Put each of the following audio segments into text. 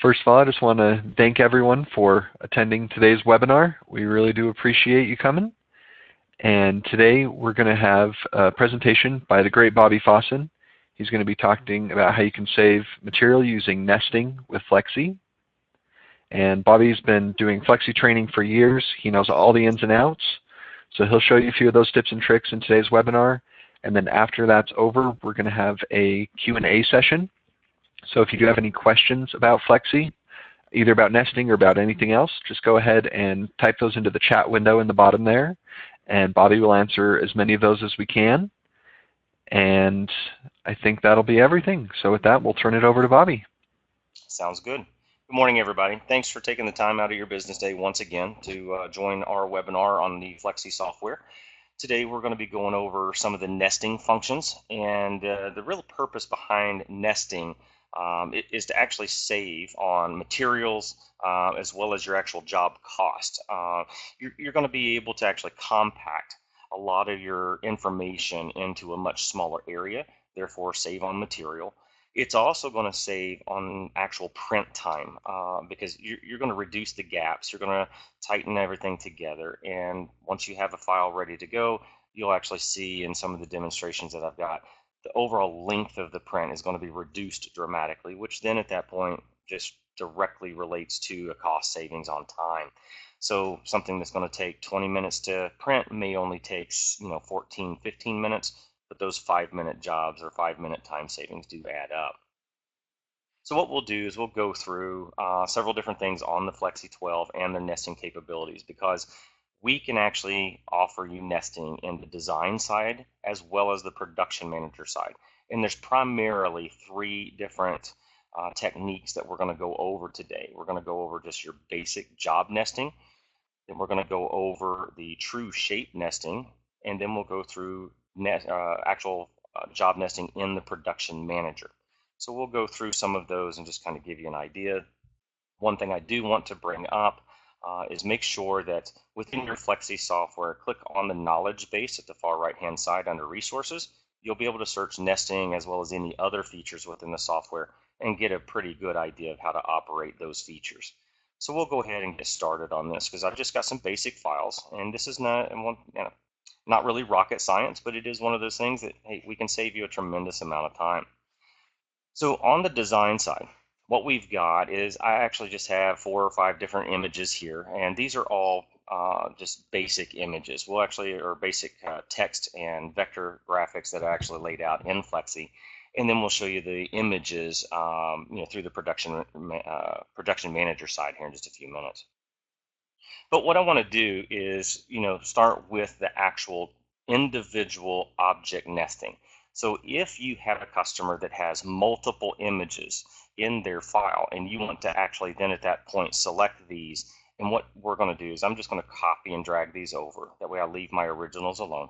First of all, I just want to thank everyone for attending today's webinar. We really do appreciate you coming. And today we're going to have a presentation by the great Bobby Fossen. He's going to be talking about how you can save material using nesting with Flexi. And Bobby's been doing Flexi training for years. He knows all the ins and outs. So he'll show you a few of those tips and tricks in today's webinar. And then after that's over, we're going to have a Q&A session. So if you do have any questions about Flexi, either about nesting or about anything else, just go ahead and type those into the chat window in the bottom there, and Bobby will answer as many of those as we can. And I think that'll be everything. So with that, we'll turn it over to Bobby. Sounds good. Good morning, everybody. Thanks for taking the time out of your business day once again to join our webinar on the Flexi software. Today we're going to be going over some of the nesting functions, and the real purpose behind nesting is to actually save on materials as well as your actual job cost. You're going to be able to actually compact a lot of your information into a much smaller area, therefore save on material. It's also going to save on actual print time because you're going to reduce the gaps. You're going to tighten everything together, and once you have a file ready to go, you'll actually see in some of the demonstrations that I've got, the overall length of the print is going to be reduced dramatically, which then at that point just directly relates to a cost savings on time. So something that's going to take 20 minutes to print may only take 14, 15 minutes, but those 5-minute jobs or 5-minute time savings do add up. So what we'll do is we'll go through several different things on the Flexi 12 and the nesting capabilities, because we can actually offer you nesting in the design side as well as the production manager side. And there's primarily 3 different techniques that we're going to go over today. We're going to go over just your basic job nesting, then we're going to go over the TrueShape nesting, and then we'll go through actual job nesting in the production manager. So we'll go through some of those and just kind of give you an idea. One thing I do want to bring up is make sure that within your Flexi software, click on the knowledge base at the far right hand side under resources. You'll be able to search nesting as well as any other features within the software and get a pretty good idea of how to operate those features. So we'll go ahead and get started on this, because I've just got some basic files, and this is not really rocket science, but it is one of those things that, hey, we can save you a tremendous amount of time. So on the design side, what we've got is I actually just have 4 or 5 different images here, and these are all just basic images. We'll actually, or basic text and vector graphics that are actually laid out in Flexi, and then we'll show you the images through the production manager side here in just a few minutes. But what I want to do is start with the actual individual object nesting. So if you have a customer that has multiple images in their file and you want to actually then at that point select these, and what we're going to do is I'm just going to copy and drag these over. That way I leave my originals alone.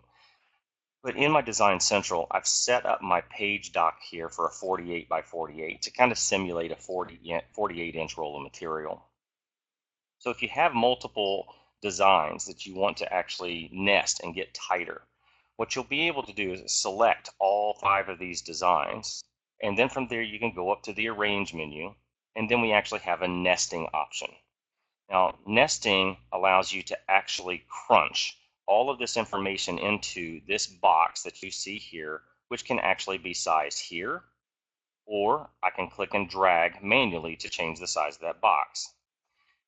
But in my Design Central, I've set up my page dock here for a 48 by 48 to kind of simulate a 48-inch roll of material. So if you have multiple designs that you want to actually nest and get tighter, what you'll be able to do is select all 5 of these designs, and then from there you can go up to the Arrange menu, and then we actually have a nesting option. Now, nesting allows you to actually crunch all of this information into this box that you see here, which can actually be sized here, or I can click and drag manually to change the size of that box.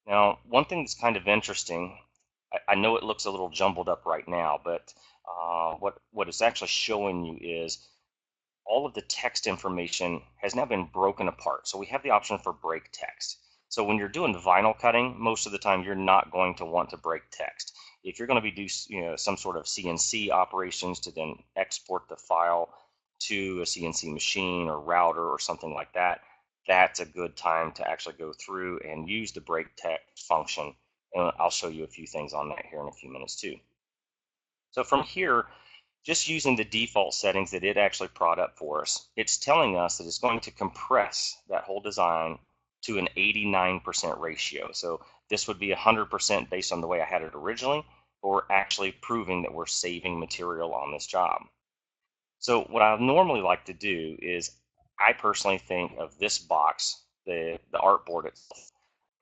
Now, one thing that's kind of interesting, I know it looks a little jumbled up right now, but what it's actually showing you is all of the text information has now been broken apart. So we have the option for break text. So when you're doing vinyl cutting, most of the time you're not going to want to break text. If you're going to be doing some sort of CNC operations to then export the file to a CNC machine or router or something like that, that's a good time to actually go through and use the break text function. And I'll show you a few things on that here in a few minutes too. So from here, just using the default settings that it actually brought up for us, it's telling us that it's going to compress that whole design to an 89% ratio. So this would be 100% based on the way I had it originally, but we're actually proving that we're saving material on this job. So what I normally like to do is I personally think of this box the artboard itself.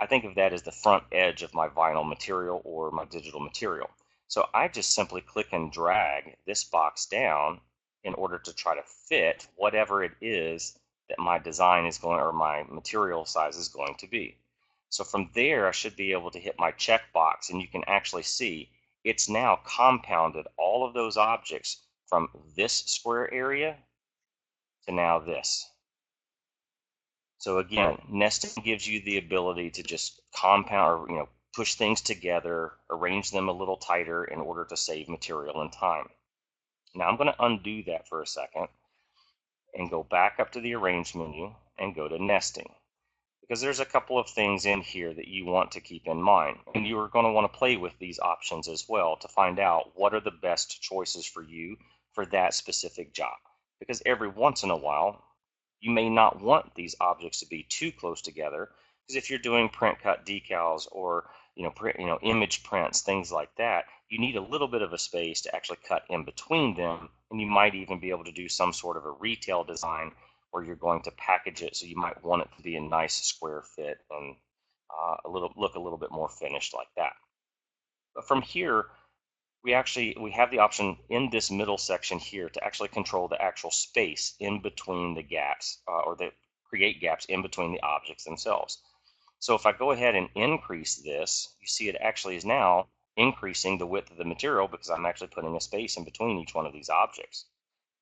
I think of that as the front edge of my vinyl material or my digital material. So I just simply click and drag this box down in order to try to fit whatever it is that my design is going, or my material size is going to be. So from there, I should be able to hit my checkbox, and you can actually see it's now compounded all of those objects from this square area to now this. So again, nesting gives you the ability to just compound, or push things together, arrange them a little tighter in order to save material and time. Now I'm going to undo that for a second and go back up to the Arrange menu and go to Nesting, because there's a couple of things in here that you want to keep in mind, and you are going to want to play with these options as well to find out what are the best choices for you for that specific job, because every once in a while you may not want these objects to be too close together, because if you're doing print cut decals or image prints, things like that, you need a little bit of a space to actually cut in between them, and you might even be able to do some sort of a retail design where you're going to package it, so you might want it to be a nice square fit and look a little bit more finished like that. But from here, we have the option in this middle section here to actually control the actual space in between the gaps, or create gaps in between the objects themselves. So if I go ahead and increase this, you see it actually is now increasing the width of the material because I'm actually putting a space in between each one of these objects.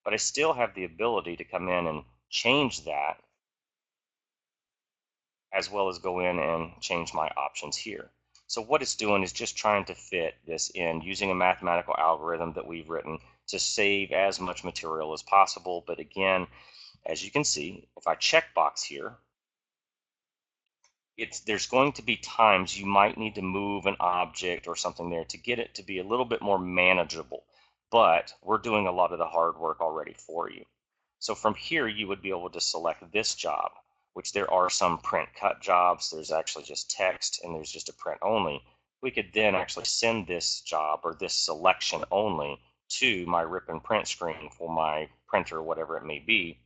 But I still have the ability to come in and change that, as well as go in and change my options here. So what it's doing is just trying to fit this in using a mathematical algorithm that we've written to save as much material as possible. But again, as you can see, if I checkbox here, there's going to be times you might need to move an object or something there to get it to be a little bit more manageable. But we're doing a lot of the hard work already for you. So from here, you would be able to select this job, which there are some print cut jobs. There's actually just text, and there's just a print only. We could then actually send this job or this selection only to my rip and print screen for my printer, whatever it may be.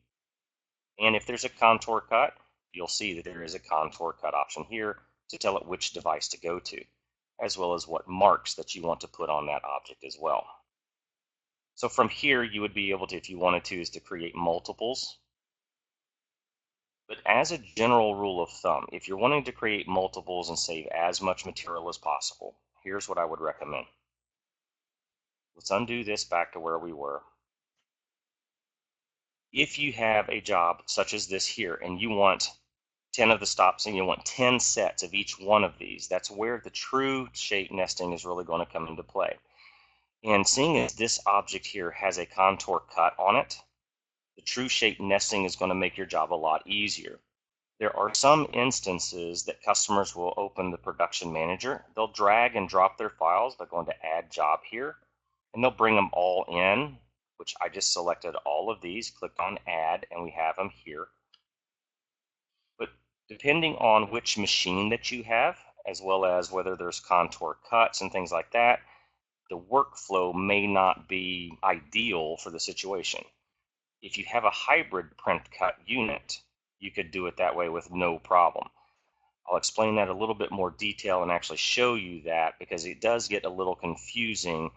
And if there's a contour cut, you'll see that there is a contour cut option here to tell it which device to go to, as well as what marks that you want to put on that object as well. So from here, you would be able to, if you wanted to, is to create multiples. But as a general rule of thumb, if you're wanting to create multiples and save as much material as possible, here's what I would recommend. Let's undo this back to where we were. If you have a job such as this here, and you want 10 of the stops, and you want 10 sets of each one of these, that's where the TrueShape nesting is really going to come into play. And seeing as this object here has a contour cut on it, the TrueShape nesting is going to make your job a lot easier. There are some instances that customers will open the production manager. They'll drag and drop their files by going to Add Job here, and they'll bring them all in, which I just selected all of these, clicked on Add, and we have them here. But depending on which machine that you have, as well as whether there's contour cuts and things like that, the workflow may not be ideal for the situation. If you have a hybrid print cut unit, you could do it that way with no problem. I'll explain that a little bit more detail and actually show you that, because it does get a little confusing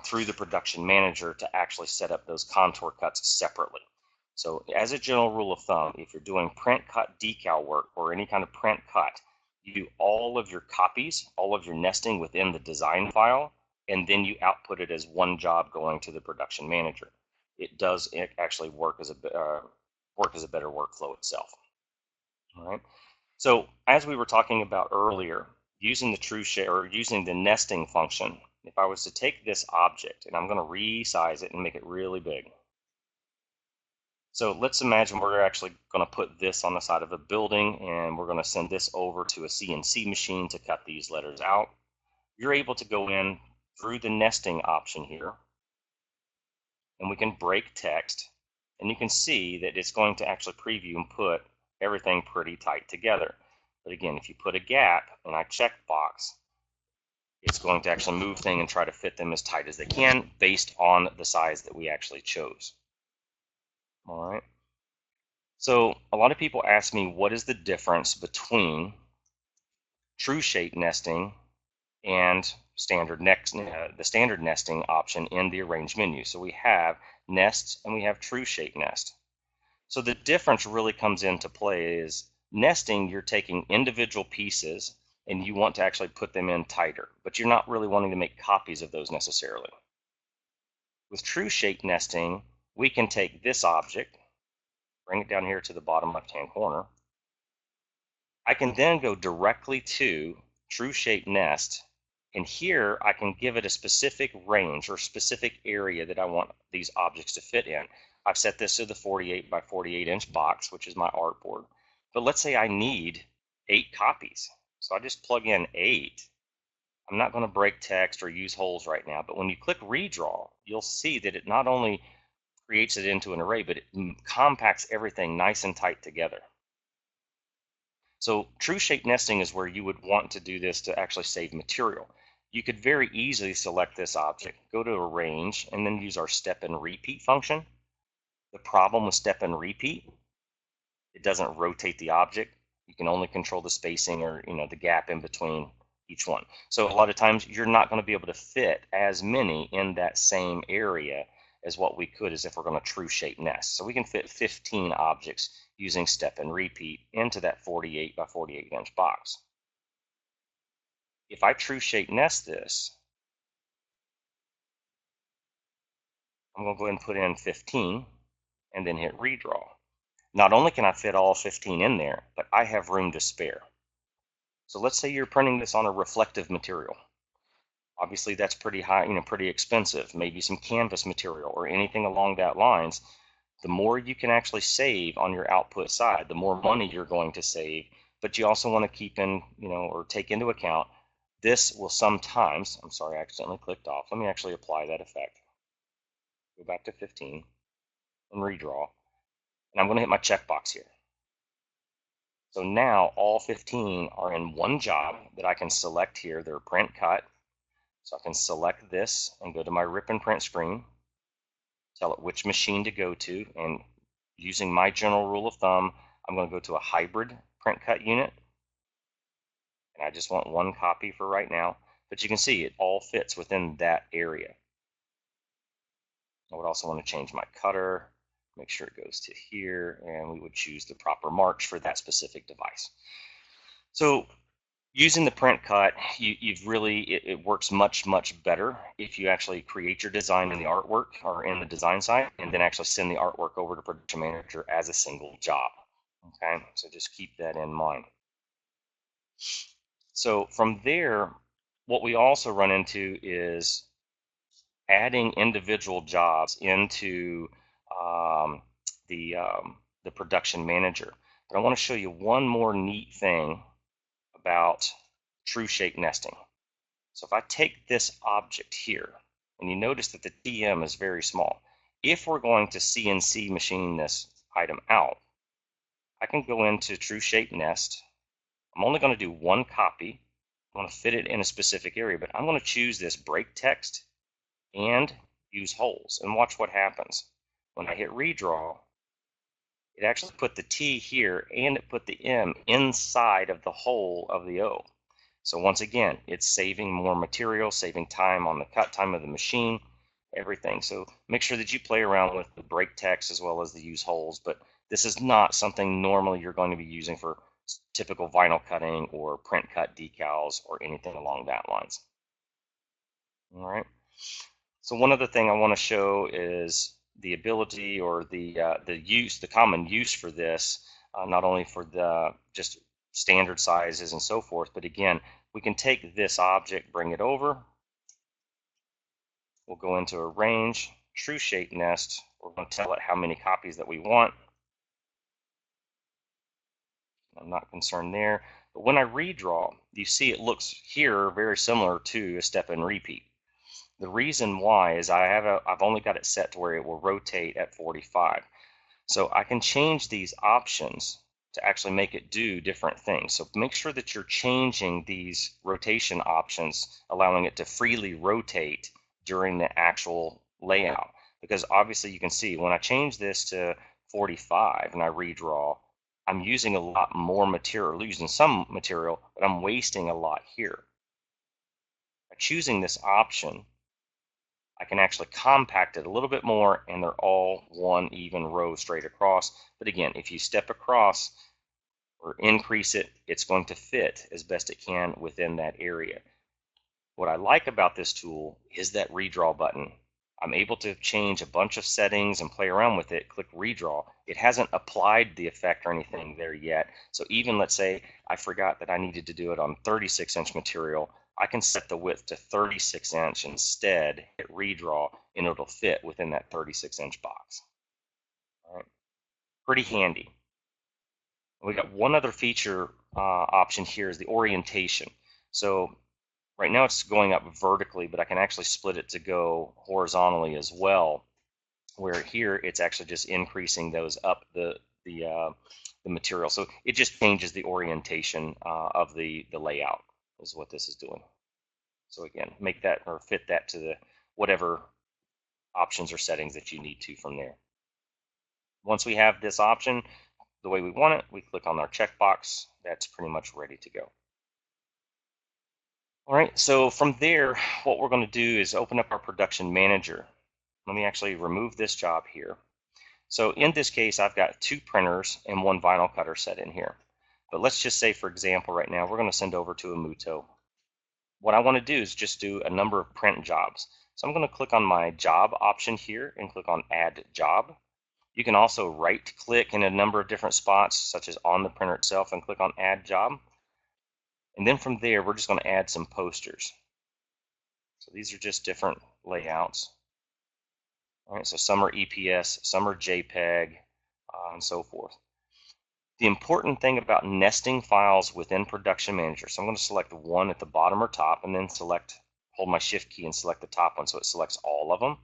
through the production manager to actually set up those contour cuts separately. So as a general rule of thumb, if you're doing print cut decal work or any kind of print cut, you do all of your copies, all of your nesting within the design file, and then you output it as one job going to the production manager. It does actually work as a better workflow itself. All right. So as we were talking about earlier, using the TrueShape or using the nesting function, if I was to take this object and I'm going to resize it and make it really big. So let's imagine we're actually going to put this on the side of a building, and we're going to send this over to a CNC machine to cut these letters out. You're able to go in through the nesting option here, and we can break text, and you can see that it's going to actually preview and put everything pretty tight together. But again, if you put a gap and I check box, it's going to actually move things and try to fit them as tight as they can based on the size that we actually chose. All right. So a lot of people ask me, what is the difference between TrueShape nesting and the standard nesting option in the arrange menu. So we have nests and we have TrueShape nest. So the difference really comes into play is nesting, you're taking individual pieces and you want to actually put them in tighter, but you're not really wanting to make copies of those necessarily. With TrueShape nesting, we can take this object, bring it down here to the bottom left-hand corner. I can then go directly to TrueShape Nest, and here I can give it a specific range or specific area that I want these objects to fit in. I've set this to the 48 by 48 inch box, which is my artboard. But let's say I need 8 copies. So I just plug in 8. I'm not going to break text or use holes right now, but when you click redraw, you'll see that it not only creates it into an array, but it compacts everything nice and tight together. So TrueShape nesting is where you would want to do this to actually save material. You could very easily select this object, go to arrange, and then use our step and repeat function. The problem with step and repeat, it doesn't rotate the object. You can only control the spacing or the gap in between each one. So a lot of times you're not going to be able to fit as many in that same area as what we could as if we're going to TrueShape nest. So we can fit 15 objects using step and repeat into that 48 by 48 inch box. If I TrueShape nest this, I'm going to go ahead and put in 15 and then hit redraw. Not only can I fit all 15 in there, but I have room to spare. So let's say you're printing this on a reflective material. Obviously that's pretty high, pretty expensive, maybe some canvas material or anything along that lines. The more you can actually save on your output side, the more money you're going to save, but you also want to keep in, or take into account, this will sometimes, I'm sorry, I accidentally clicked off. Let me actually apply that effect. Go back to 15 and redraw, and I'm going to hit my checkbox here. So now all 15 are in one job that I can select here. They're print cut. So I can select this and go to my rip and print screen, tell it which machine to go to, and using my general rule of thumb, I'm going to go to a hybrid print cut unit, and I just want one copy for right now, but you can see it all fits within that area. I would also want to change my cutter, make sure it goes to here, and we would choose the proper marks for that specific device. So using the print cut, it works much better if you actually create your design in the artwork or in the design site and then actually send the artwork over to production manager as a single job. Okay, so just keep that in mind. So from there, what we also run into is adding individual jobs into the production manager. But I want to show you one more neat thing about TrueShape nesting. So if I take this object here, and you notice that the TM is very small, if we're going to CNC machine this item out, I can go into TrueShape Nest. I'm only going to do one copy. I want to fit it in a specific area, but I'm going to choose this break text and use holes, and watch what happens. When I hit redraw, it actually put the T here and it put the M inside of the hole of the O. So once again, it's saving more material, saving time on the cut time of the machine, everything. So make sure that you play around with the break text as well as the use holes, but this is not something normally you're going to be using for typical vinyl cutting or print cut decals or anything along that lines. All right. So one other thing I want to show is the ability or the common use for this, not only for the just standard sizes and so forth, but again, we can take this object, bring it over. We'll go into arrange, TrueShape nest. We're going to tell it how many copies that we want. I'm not concerned there, but when I redraw, you see it looks here very similar to a step and repeat. The reason why is I've only got it set to where it will rotate at 45. So I can change these options to actually make it do different things. So make sure that you're changing these rotation options, allowing it to freely rotate during the actual layout. Because obviously you can see when I change this to 45 and I redraw, I'm using a lot more material, losing some material, but I'm wasting a lot here. By choosing this option, I can actually compact it a little bit more, and they're all one even row straight across. But again, if you step across or increase it, it's going to fit as best it can within that area. What I like about this tool is that redraw button. I'm able to change a bunch of settings and play around with it, click redraw. It hasn't applied the effect or anything there yet. So even let's say I forgot that I needed to do it on 36-inch material, I can set the width to 36-inch instead, hit redraw, and it'll fit within that 36-inch box. All right. Pretty handy. We got one other feature option here is the orientation. So right now it's going up vertically, but I can actually split it to go horizontally as well, where here it's actually just increasing those up the material. So it just changes the orientation of the layout is what this is doing. So again, make that or fit that to the whatever options or settings that you need to from there. Once we have this option the way we want it, we click on our checkbox. That's pretty much ready to go. All right, so from there, what we're going to do is open up our production manager. Let me actually remove this job here. So in this case, I've got 2 printers and 1 vinyl cutter set in here. But let's just say, for example, right now, we're going to send over to a Muto. What I want to do is just do a number of print jobs. So I'm going to click on my job option here and click on Add Job. You can also right-click in a number of different spots, such as on the printer itself, and click on Add Job. And then from there, we're just going to add some posters. So these are just different layouts. All right, so some are EPS, some are JPEG, and so forth. The important thing about nesting files within Production Manager, so I'm going to select one at the bottom or top, and then hold my Shift key and select the top one so it selects all of them.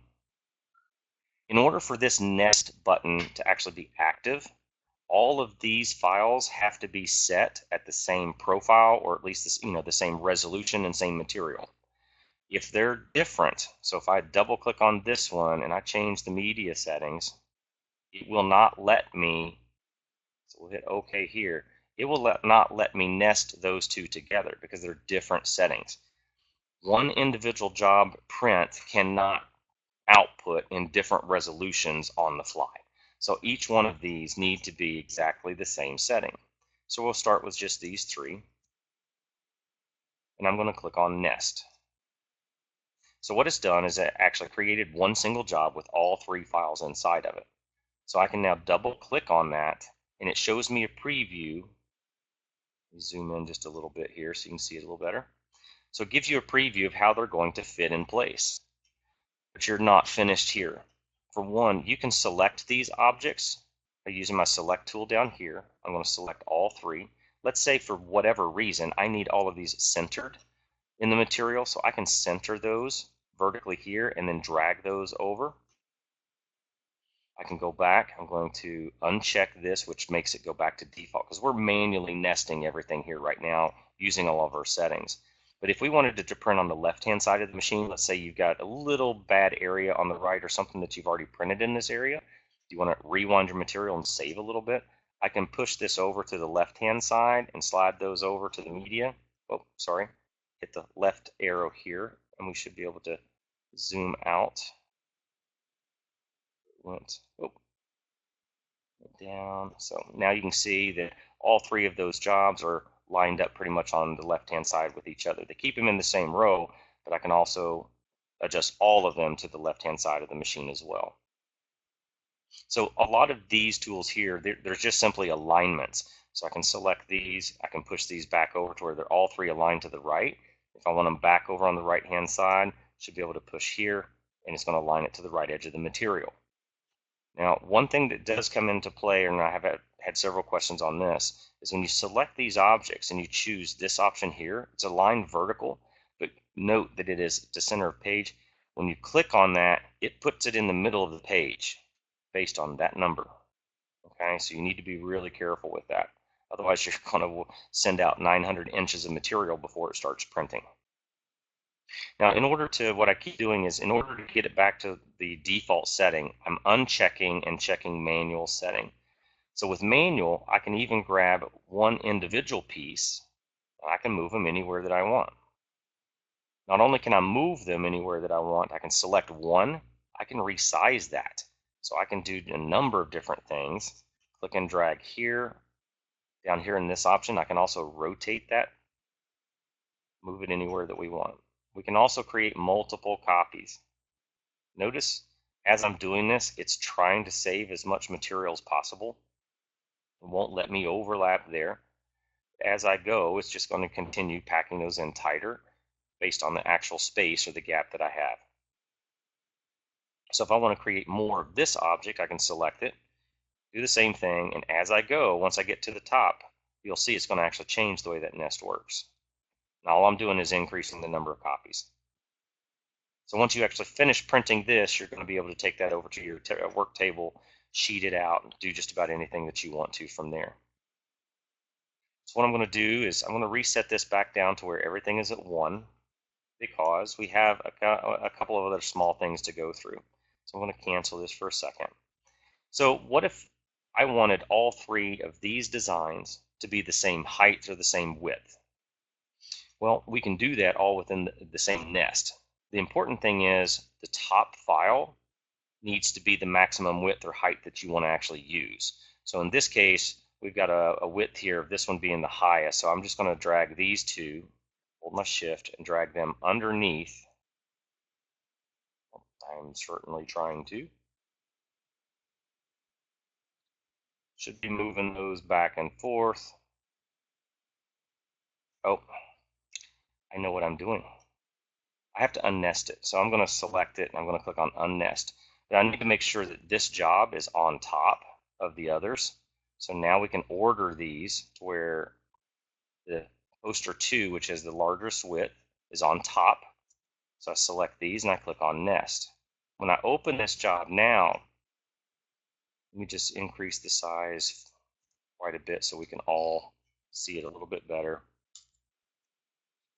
In order for this nest button to actually be active, all of these files have to be set at the same profile, or at least the same resolution and same material. If they're different, so if I double click on this one and I change the media settings, it will not let me, so we'll hit OK here, it will not let me nest those two together because they're different settings. One individual job print cannot output in different resolutions on the fly. So each one of these need to be exactly the same setting. So we'll start with just these 3. And I'm going to click on Nest. So what it's done is it actually created one single job with all 3 files inside of it. So I can now double click on that and it shows me a preview. Let me zoom in just a little bit here so you can see it a little better. So it gives you a preview of how they're going to fit in place. But you're not finished here. For one, you can select these objects by using my select tool down here. I'm going to select all 3. Let's say for whatever reason I need all of these centered in the material, so I can center those vertically here and then drag those over. I can go back. I'm going to uncheck this, which makes it go back to default because we're manually nesting everything here right now using all of our settings. But if we wanted it to print on the left-hand side of the machine, let's say you've got a little bad area on the right or something that you've already printed in this area, you want to rewind your material and save a little bit, I can push this over to the left-hand side and slide those over to the media. Oh, sorry. Hit the left arrow here, and we should be able to zoom out. Went down. So now you can see that all 3 of those jobs are lined up pretty much on the left-hand side with each other. They keep them in the same row, but I can also adjust all of them to the left-hand side of the machine as well. So a lot of these tools here, they're just simply alignments. So I can select these, I can push these back over to where they're all 3 aligned to the right. If I want them back over on the right-hand side, should be able to push here, and it's going to align it to the right edge of the material. Now, one thing that does come into play, and I have had several questions on this, is when you select these objects and you choose this option here, it's aligned vertical, but note that it is to center of page. When you click on that, it puts it in the middle of the page based on that number. Okay, so you need to be really careful with that. Otherwise, you're going to send out 900 inches of material before it starts printing. Now, what I keep doing is in order to get it back to the default setting, I'm unchecking and checking manual setting. So with manual, I can even grab one individual piece, and I can move them anywhere that I want. Not only can I move them anywhere that I want, I can select one, I can resize that. So I can do a number of different things. Click and drag here. Down here in this option, I can also rotate that, move it anywhere that we want. We can also create multiple copies. Notice as I'm doing this, it's trying to save as much material as possible. It won't let me overlap there. As I go, it's just going to continue packing those in tighter based on the actual space or the gap that I have. So if I want to create more of this object, I can select it, do the same thing, and as I go, once I get to the top, you'll see it's going to actually change the way that nest works. Now all I'm doing is increasing the number of copies. So once you actually finish printing this, you're going to be able to take that over to your work table, sheet it out, and do just about anything that you want to from there. So what I'm going to do is I'm going to reset this back down to where everything is at 1, because we have a couple of other small things to go through. So I'm going to cancel this for a second. So what if I wanted all 3 of these designs to be the same height or the same width? Well, we can do that all within the same nest. The important thing is the top file needs to be the maximum width or height that you want to actually use. So in this case, we've got a width here of this one being the highest. So I'm just going to drag these two, hold my shift, and drag them underneath. I'm certainly trying to. Should be moving those back and forth. Oh, I know what I'm doing. I have to unnest it. So I'm going to select it and I'm going to click on unnest. But I need to make sure that this job is on top of the others. So now we can order these to where the poster 2, which has the largest width, is on top. So I select these and I click on nest. When I open this job now, let me just increase the size quite a bit so we can all see it a little bit better.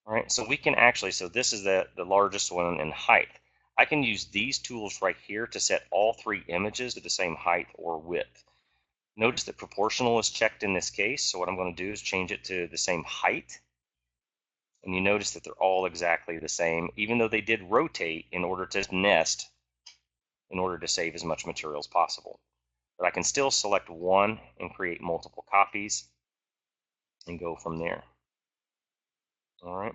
All right, so we can actually, so this is the largest one in height. I can use these tools right here to set all 3 images to the same height or width. Notice that proportional is checked in this case, so what I'm going to do is change it to the same height. And you notice that they're all exactly the same, even though they did rotate in order to nest, in order to save as much material as possible. But I can still select one and create multiple copies and go from there. All right.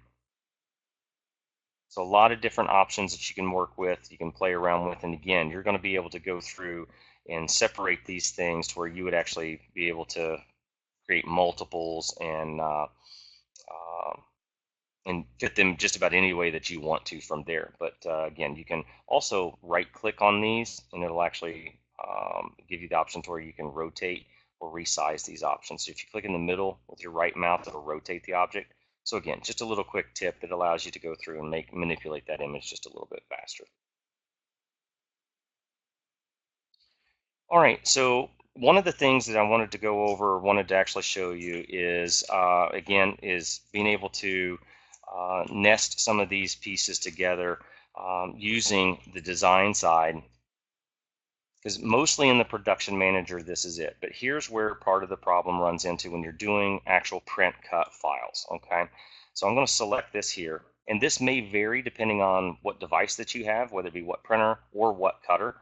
So a lot of different options that you can work with, you can play around with, and again, you're going to be able to go through and separate these things to where you would actually be able to create multiples and fit them just about any way that you want to from there. But again, you can also right-click on these, and it'll actually give you the option to where you can rotate or resize these options. So if you click in the middle with your right mouse, it'll rotate the object. So again, just a little quick tip that allows you to go through and manipulate that image just a little bit faster. All right, so one of the things that I wanted to go over, or wanted to actually show you is, again, is being able to nest some of these pieces together using the design side. Because mostly in the production manager, this is it. But here's where part of the problem runs into when you're doing actual print cut files, okay? So I'm going to select this here. And this may vary depending on what device that you have, whether it be what printer or what cutter.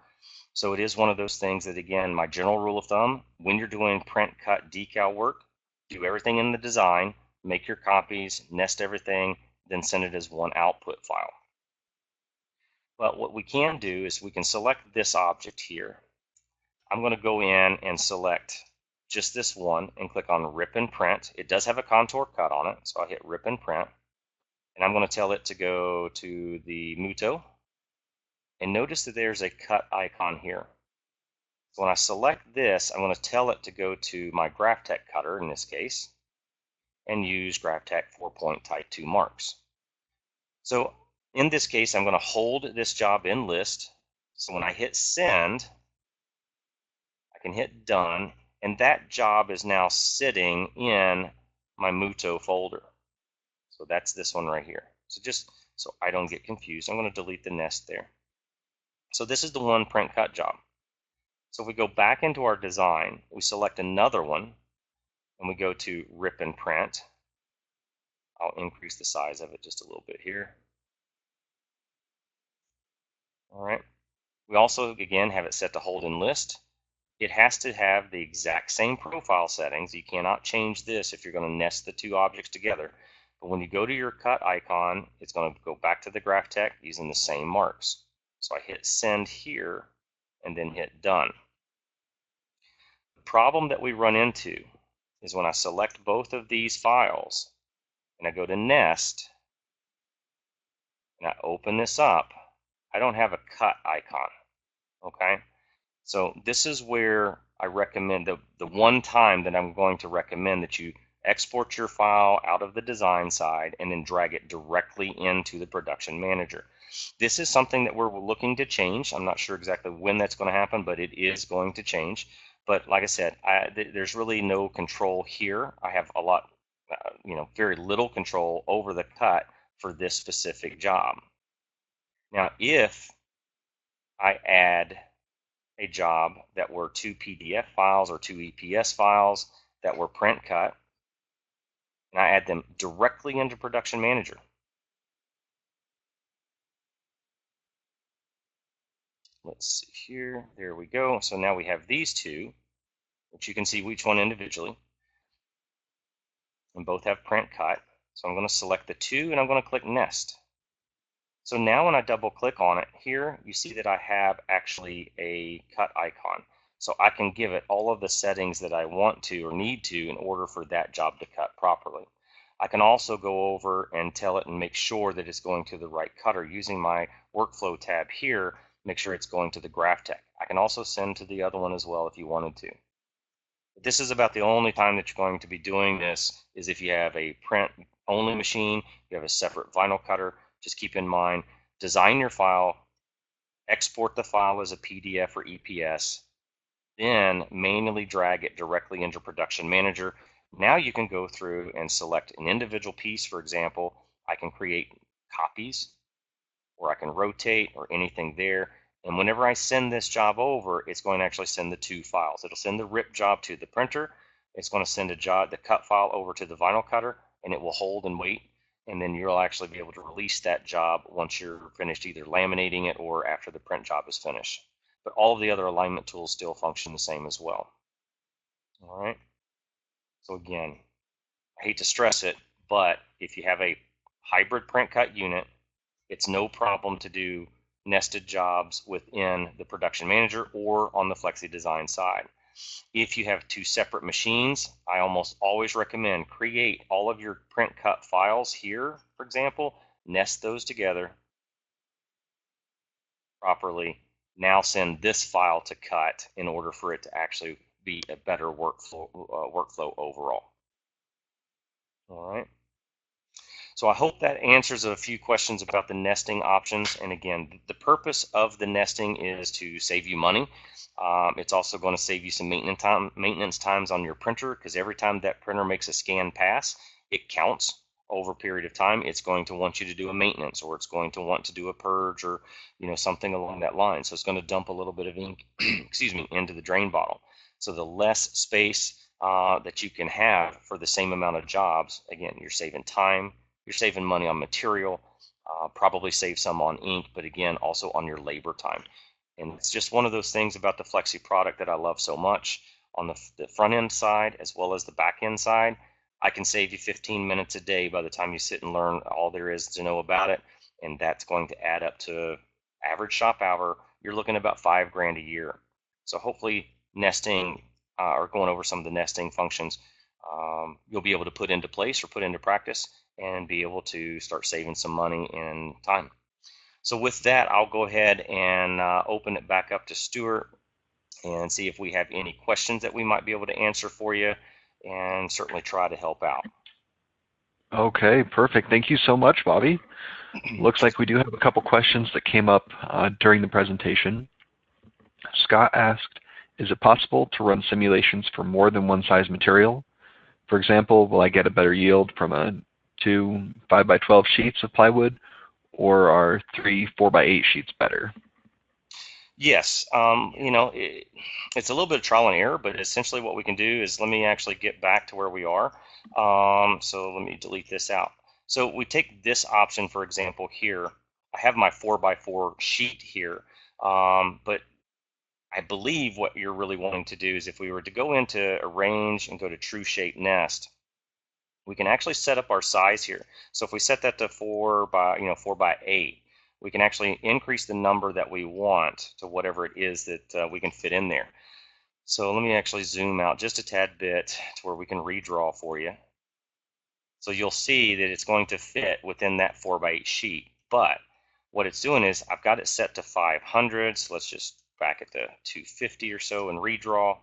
So it is one of those things that, again, my general rule of thumb, when you're doing print cut decal work, do everything in the design, make your copies, nest everything, then send it as one output file. But what we can do is we can select this object here. I'm going to go in and select just this one and click on Rip and Print. It does have a contour cut on it, so I'll hit Rip and Print. And I'm going to tell it to go to the Muto. And notice that there's a cut icon here. So when I select this, I'm going to tell it to go to my GraphTech cutter in this case and use GraphTech 4-point Type 2 marks. So in this case, I'm going to hold this job in list. So when I hit send, I can hit done, and that job is now sitting in my Muto folder. So that's this one right here. So just so I don't get confused. I'm going to delete the nest there. So this is the one print cut job. So if we go back into our design, we select another one, and we go to rip and print. I'll increase the size of it just a little bit here. All right. We also, again, have it set to hold in list. It has to have the exact same profile settings. You cannot change this if you're going to nest the two objects together. But when you go to your cut icon, it's going to go back to the graph tech using the same marks. So I hit send here and then hit done. The problem that we run into is when I select both of these files and I go to nest and I open this up, I don't have a cut icon. Okay? So this is where I recommend the one time that I'm going to recommend that you export your file out of the design side and then drag it directly into the production manager. This is something that we're looking to change. I'm not sure exactly when that's going to happen, but it is going to change. But like I said, there's really no control here. I have a lot, very little control over the cut for this specific job. Now, if I add a job that were 2 PDF files or 2 EPS files that were print cut, and I add them directly into Production Manager. Let's see here. There we go. So now we have these two, which you can see each one individually, and both have print cut. So I'm going to select the two, and I'm going to click Nest. So now when I double click on it here, you see that I have actually a cut icon. So I can give it all of the settings that I want to or need to in order for that job to cut properly. I can also go over and tell it and make sure that it's going to the right cutter using my workflow tab here, make sure it's going to the graph tech. I can also send to the other one as well if you wanted to. But this is about the only time that you're going to be doing this is if you have a print only machine, you have a separate vinyl cutter. Just keep in mind, design your file, export the file as a PDF or EPS, then manually drag it directly into Production Manager. Now you can go through and select an individual piece. For example, I can create copies, or I can rotate, or anything there. And whenever I send this job over, it's going to actually send the two files. It'll send the rip job to the printer. It's going to send the cut file over to the vinyl cutter, and it will hold and wait. And then you'll actually be able to release that job once you're finished either laminating it or after the print job is finished. But all of the other alignment tools still function the same as well. All right. So again, I hate to stress it, but if you have a hybrid print cut unit, it's no problem to do nested jobs within the Production Manager or on the Flexi Design side. If you have two separate machines, I almost always recommend create all of your print cut files here, for example, nest those together properly. Now send this file to cut in order for it to actually be a better workflow overall. All right. So I hope that answers a few questions about the nesting options. And again, the purpose of the nesting is to save you money. It's also going to save you some maintenance times on your printer, because every time that printer makes a scan pass, it counts over a period of time. It's going to want you to do a maintenance, or it's going to want to do a purge, or something along that line. So it's going to dump a little bit of ink excuse me, into the drain bottle. So the less space that you can have for the same amount of jobs, again, you're saving time, you're saving money on material, probably save some on ink, but again, also on your labor time. And it's just one of those things about the Flexi product that I love so much. On the front end side as well as the back end side, I can save you 15 minutes a day by the time you sit and learn all there is to know about it. And that's going to add up to average shop hour. You're looking at about $5 grand a year. So hopefully nesting or going over some of the nesting functions, you'll be able to put into place or put into practice and be able to start saving some money and time. So with that, I'll go ahead and open it back up to Stuart and see if we have any questions that we might be able to answer for you, and certainly try to help out. Okay, perfect. Thank you so much, Bobby. Looks like we do have a couple questions that came up during the presentation. Scott asked, is it possible to run simulations for more than one size material? For example, will I get a better yield from 2 5x12 sheets of plywood or are 3 4x8 sheets better? Yes, it's a little bit of trial and error, but essentially what we can do is, let me actually get back to where we are. So let me delete this out. So we take this option, for example, here. I have my 4x4 sheet here, but I believe what you're really wanting to do is, if we were to go into Arrange and go to TrueShape Nest, we can actually set up our size here. So if we set that to 4x8, we can actually increase the number that we want to whatever it is that we can fit in there. So let me actually zoom out just a tad bit to where we can redraw for you. So you'll see that it's going to fit within that 4x8 sheet. But what it's doing is, I've got it set to 500. So let's just back it to 250 or so and redraw.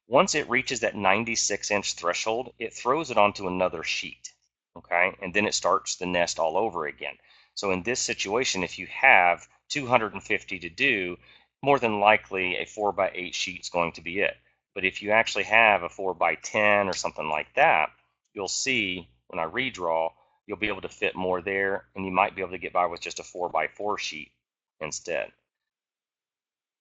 Once it reaches that 96-inch threshold, it throws it onto another sheet, okay? And then it starts the nest all over again. So in this situation, if you have 250 to do, more than likely a 4x8 sheet is going to be it. But if you actually have a 4x10 or something like that, you'll see when I redraw, you'll be able to fit more there, and you might be able to get by with just a 4x4 sheet instead.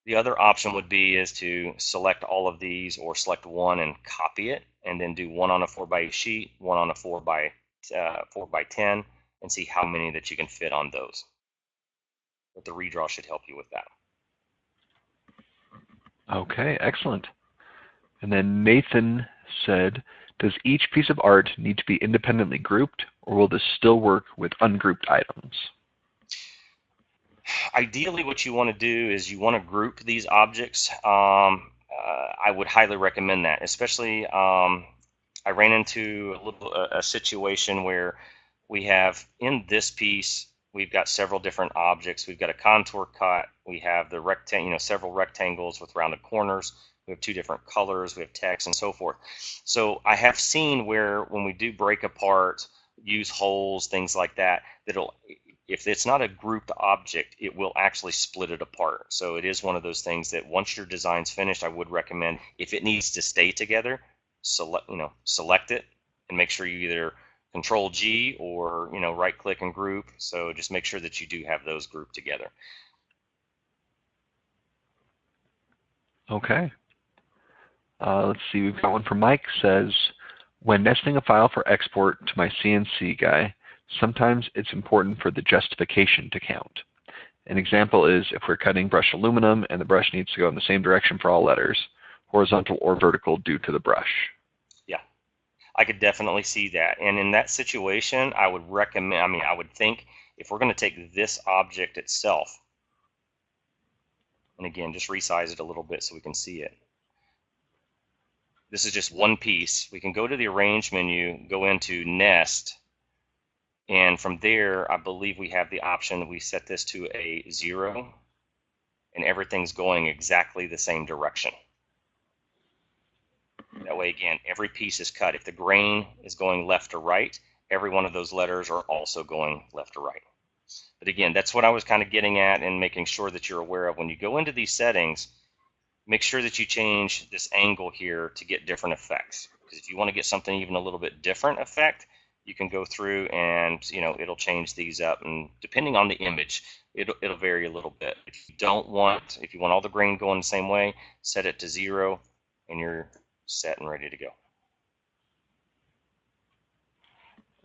The other option would be is to select all of these, or select one and copy it, and then do one on a 4x8 sheet, one on a 4x10, and see how many that you can fit on those. But the redraw should help you with that. Okay, excellent. And then Nathan said, does each piece of art need to be independently grouped, or will this still work with ungrouped items? Ideally, what you want to do is you want to group these objects. I would highly recommend that, especially I ran into a situation where we have, in this piece, we've got several different objects. We've got a contour cut. We have the several rectangles with rounded corners. We have two different colors. We have text and so forth. So I have seen where, when we do break apart, use holes, things like that, if it's not a grouped object, it will actually split it apart. So it is one of those things that once your design's finished, I would recommend, if it needs to stay together, select it and make sure you either Control G or right click and group. So just make sure that you do have those grouped together. Okay. Let's see, we've got one from Mike. Says, when nesting a file for export to my CNC guy, sometimes it's important for the justification to count. An example is if we're cutting brushed aluminum and the brush needs to go in the same direction for all letters, horizontal or vertical due to the brush. Yeah, I could definitely see that. And in that situation, I would recommend, I would think, if we're going to take this object itself, and again, just resize it a little bit so we can see it. This is just one piece. We can go to the Arrange menu, go into Nest, and from there, I believe we have the option that we set this to a 0, and everything's going exactly the same direction. That way, again, every piece is cut. If the grain is going left to right, every one of those letters are also going left to right. But again, that's what I was kind of getting at, and making sure that you're aware of. When you go into these settings, make sure that you change this angle here to get different effects. Because if you want to get something even a little bit different effect, you can go through and it'll change these up, and depending on the image, it'll vary a little bit. If you want all the grain going the same way, set it to 0, and you're set and ready to go.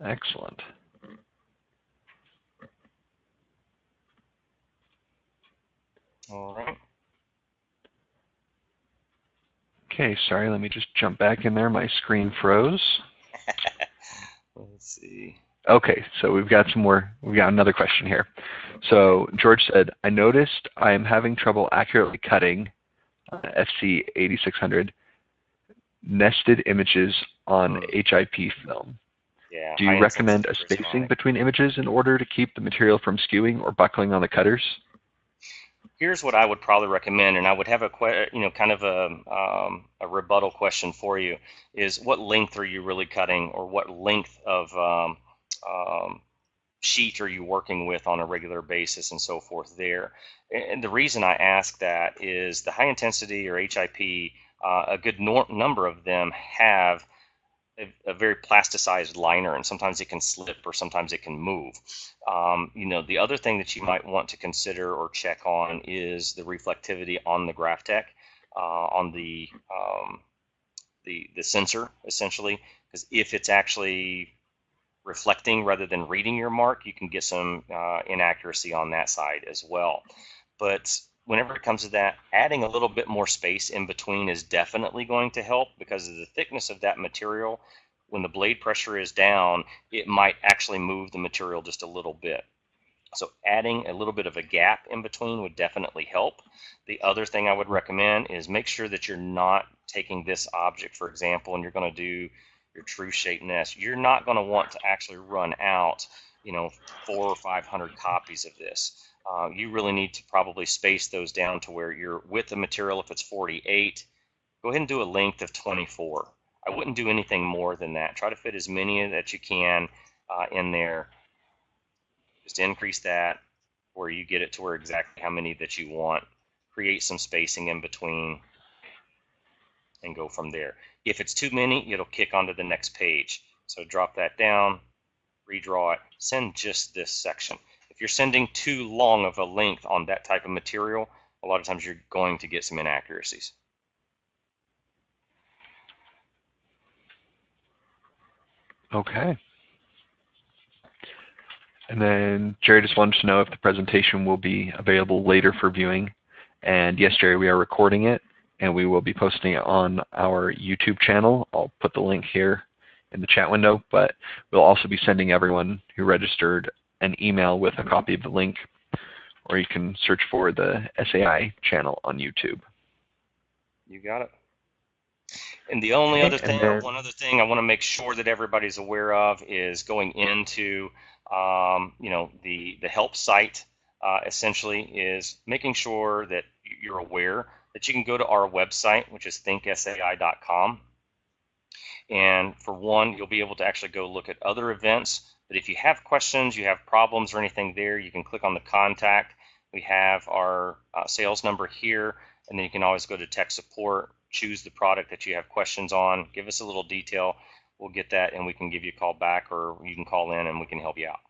Excellent. All right. Okay, sorry, let me just jump back in there. My screen froze. Let's see. Okay, so we've got another question here. So George said, I noticed I am having trouble accurately cutting FC 8600 nested images on HIP film. Yeah, Do you recommend a spacing between images in order to keep the material from skewing or buckling on the cutters? Here's what I would probably recommend, and I would have kind of a rebuttal question for you, is what length are you really cutting, or what length of sheet are you working with on a regular basis and so forth there. And the reason I ask that is the high intensity or HIP, a good number of them have a very plasticized liner, and sometimes it can slip or sometimes it can move. The other thing that you might want to consider or check on is the reflectivity on the Graphtec, on the sensor, essentially, because if it's actually reflecting rather than reading your mark, you can get some inaccuracy on that side as well. But whenever it comes to that, adding a little bit more space in between is definitely going to help, because of the thickness of that material. When the blade pressure is down, it might actually move the material just a little bit. So adding a little bit of a gap in between would definitely help. The other thing I would recommend is make sure that you're not taking this object, for example, and you're going to do your TrueShape Nest. You're not going to want to actually run out, 400 or 500 copies of this. You really need to probably space those down to where your width of material, if it's 48, go ahead and do a length of 24. I wouldn't do anything more than that. Try to fit as many that you can in there. Just increase that where you get it to where exactly how many that you want. Create some spacing in between and go from there. If it's too many, it'll kick onto the next page. So drop that down, redraw it, send just this section. If you're sending too long of a length on that type of material, a lot of times you're going to get some inaccuracies. Okay. And then Jerry just wanted to know if the presentation will be available later for viewing. And yes, Jerry, we are recording it, and we will be posting it on our YouTube channel. I'll put the link here in the chat window, but we'll also be sending everyone who registered an email with a copy of the link, or you can search for the SAI channel on YouTube. You got it. And the only other thing, or one other thing I want to make sure that everybody's aware of is going into the help site, essentially, is making sure that you're aware that you can go to our website, which is thinksai.com. And for one, you'll be able to actually go look at other events. But if you have questions, you have problems or anything there, you can click on the contact. We have our sales number here, and then you can always go to tech support, choose the product that you have questions on, give us a little detail. We'll get that, and we can give you a call back, or you can call in and we can help you out.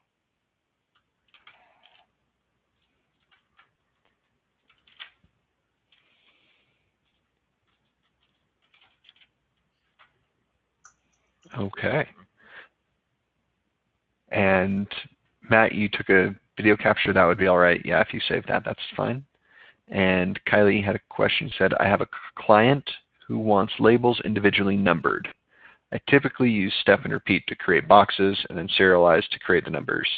Okay. And Matt, you took a video capture. That would be all right. Yeah, if you save that, that's fine. And Kylie had a question. Said, I have a client who wants labels individually numbered. I typically use step and repeat to create boxes and then serialize to create the numbers.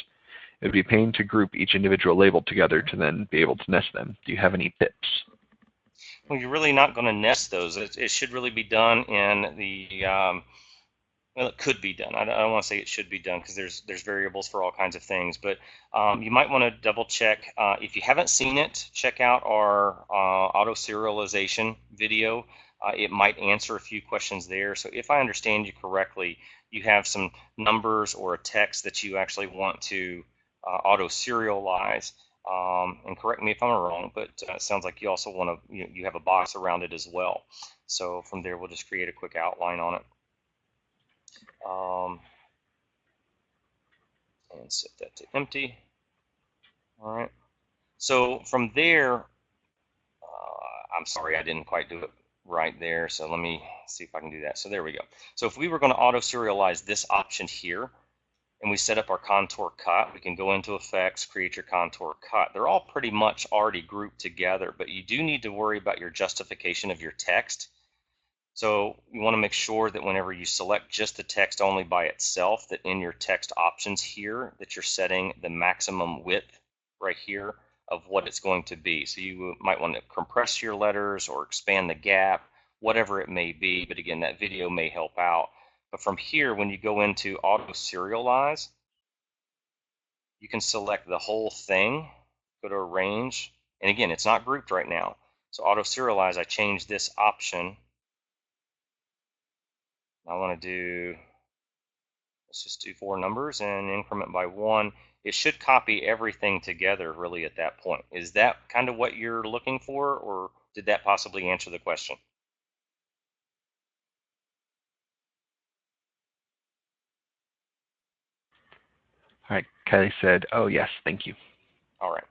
It would be a pain to group each individual label together to then be able to nest them. Do you have any tips? Well, you're really not going to nest those. It should really be done in the well, it could be done. I don't want to say it should be done, because there's variables for all kinds of things. But you might want to double check. If you haven't seen it, check out our auto-serialization video. It might answer a few questions there. So if I understand you correctly, you have some numbers or a text that you actually want to auto-serialize. And correct me if I'm wrong, but it sounds like you also want to, you have a box around it as well. So from there, we'll just create a quick outline on it. And set that to empty. All right. So from there, I'm sorry, I didn't quite do it right there. So let me see if I can do that. So there we go. So if we were going to auto serialize this option here, and we set up our contour cut, we can go into effects, create your contour cut. They're all pretty much already grouped together, but you do need to worry about your justification of your text. So you want to make sure that whenever you select just the text only by itself, that in your text options here, that you're setting the maximum width right here of what it's going to be. So you might want to compress your letters or expand the gap, whatever it may be. But again, that video may help out. But from here, when you go into auto serialize, you can select the whole thing, go to arrange, and again, it's not grouped right now. So auto serialize, I change this option. I want to do, let's just do 4 numbers and increment by 1. It should copy everything together really at that point. Is that kind of what you're looking for, or did that possibly answer the question? All right, Kelly said, oh yes, thank you. All right.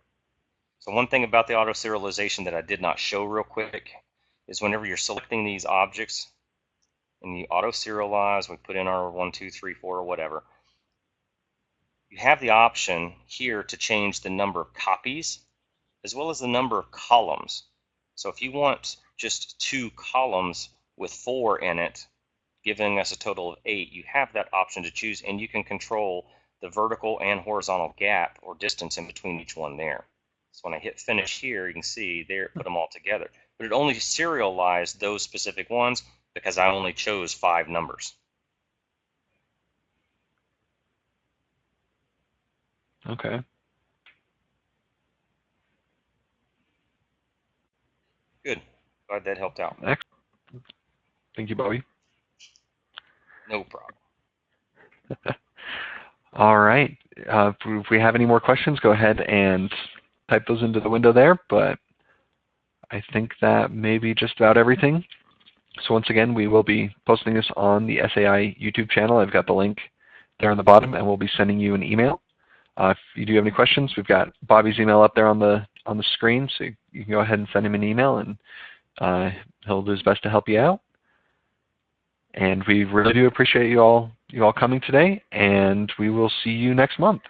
So one thing about the auto serialization that I did not show real quick is whenever you're selecting these objects and you auto serialize, we put in our 1, 2, 3, 4 or whatever, you have the option here to change the number of copies as well as the number of columns. So if you want just 2 columns with 4 in it, giving us a total of 8, you have that option to choose, and you can control the vertical and horizontal gap or distance in between each one there. So when I hit finish here, you can see there, put them all together. But it only serialized those specific ones because I only chose 5 numbers. Okay. Good. Glad that helped out. Excellent. Thank you, Bobby. No problem. All right. If we have any more questions, go ahead and type those into the window there, but I think that may be just about everything. So once again, we will be posting this on the SAI YouTube channel. I've got the link there on the bottom, and we'll be sending you an email. If you do have any questions, we've got Bobby's email up there on the screen, so you can go ahead and send him an email, and he'll do his best to help you out. And we really do appreciate you all coming today, and we will see you next month.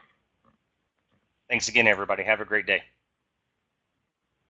Thanks again, everybody. Have a great day.